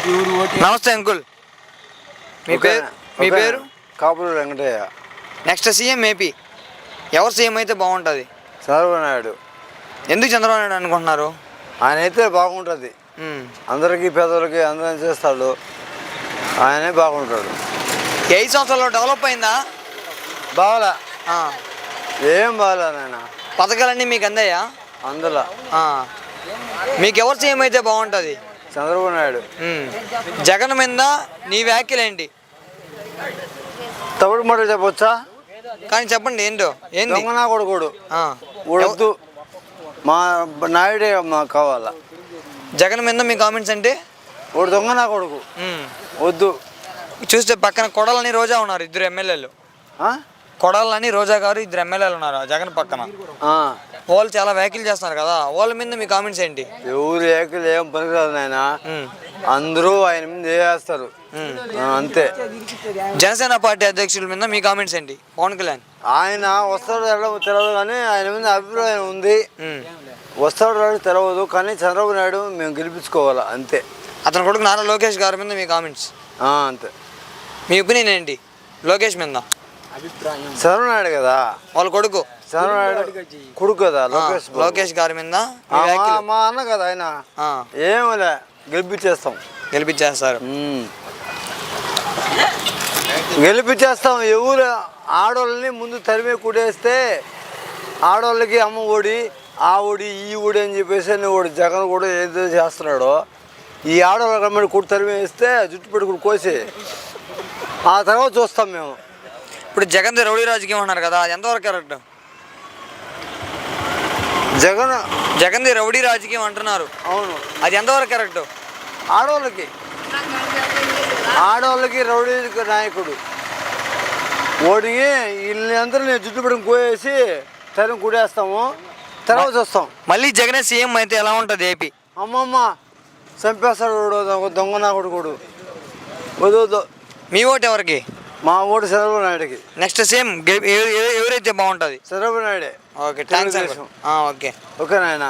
నమస్తే అంకుల్, మీ పేరు? కాపులు వెంకటయ్య. నెక్స్ట్ సీఎం ఏపీ ఎవరు సీఎం అయితే బాగుంటుంది? చంద్రబాబు నాయుడు. ఎందుకు చంద్రబాబు నాయుడు అనుకుంటున్నారు? ఆయన అయితే బాగుంటుంది, అందరికీ పేదలకి అందరం చేస్తాడు, ఆయనే బాగుంటాడు. 5 సంవత్సరాల్లో డెవలప్ అయిందా? బాగాలే, ఏం బాగాలే నాయన. పథకాలన్నీ మీకు అందాయా? అందులో మీకు ఎవరు సీఎం అయితే బాగుంటుంది? చంద్రబాబు నాయుడు. జగన్ మీద నీ వ్యాఖ్యలు ఏంటి? తప్పుడు మాట చెప్పొచ్చా? కానీ చెప్పండి, ఏంటో ఏంటి? దొంగనా కొడుకోడు వద్దు, మా నాయుడే మాకు కావాలా. జగన్ మీద మీ కామెంట్స్ అంటే? వాడు దొంగనా కొడుకు, వద్దు. చూస్తే పక్కన కొడాలని రోజా ఉన్నారు, 2 ఎమ్మెల్యేలు. కొడాలని రోజా గారు 2 ఎమ్మెల్యేలు ఉన్నారు జగన్ పక్కన. వాళ్ళు చాలా వ్యాఖ్యలు చేస్తున్నారు కదా, వాళ్ళ మీద మీ కామెంట్స్ ఏంటి? ఎవరు వ్యాఖ్యలు ఏం పనికిరాదు నాయన, అందరూ ఆయన మీద వేస్తారు అంతే. జనసేన పార్టీ అధ్యక్షుల మీద మీ కామెంట్స్ ఏంటి? పవన్ కళ్యాణ్ ఆయన వస్తాడు తెలియదు కానీ ఆయన మీద అభిప్రాయం ఉంది, వస్తాడు రాడు తెలియదు కానీ చంద్రబాబు నాయుడు మేము గెలిపించుకోవాలా అంతే. అతని కొడుకు నారా లోకేష్ గారి మీద మీ కామెంట్స్? అంతే. మీ ఒపీనియన్ ఏంటి లోకేష్ మీద? చంద్రబాబు నాయుడు కదా వాళ్ళ కొడుకు, చంద్రబాబు నాయుడు కొడుకు కదా లోకేష్ గారి మీద మా అన్న కదా ఆయన, ఏమలే గెలిపించేస్తారు. గెలిపించేస్తాం. ఎవరు ఆడవాళ్ళని ముందు తరిమే కుడేస్తే ఆడవాళ్ళకి అమ్మ ఒడి ఆ ఒడి ఈ ఒడి అని చెప్పేసి వాడు జగన్ కూడా ఏదో చేస్తున్నాడో, ఈ ఆడవాళ్ళకి అమ్మడి కుడి తరిమేస్తే జుట్టు పెట్టుకుని కోసి ఆ తర్వాత చూస్తాం మేము. ఇప్పుడు జగన్ రౌడీ రాజకీయం అన్నారు కదా, అది ఎంతవరకు కరెక్ట్? జగన్ రౌడీ రాజకీయం అంటున్నారు, అవును, అది ఎంతవరకు కరెక్ట్? ఆడవాళ్ళకి రౌడీ నాయకుడు ఓడికి వీళ్ళని అందరూ నేను జుట్టు పెట్టుకుని కోసి తరిమి కుడేస్తాము, తర్వాత చూస్తాం. మళ్ళీ జగనే సీఎం అయితే ఎలా ఉంటుంది ఏపీ? అమ్మమ్మ చంపేస్తాడు దొంగ నా కొడుకోడు, వద్దు. మీ ఓటు ఎవరికి? మా ఓటు చంద్రబాబు నాయుడుకి. నెక్స్ట్ సీఎం ఎవరైతే బాగుంటుంది? చంద్రబాబు నాయుడే. Okay, thanks. ఓకే ఓకే నాయన.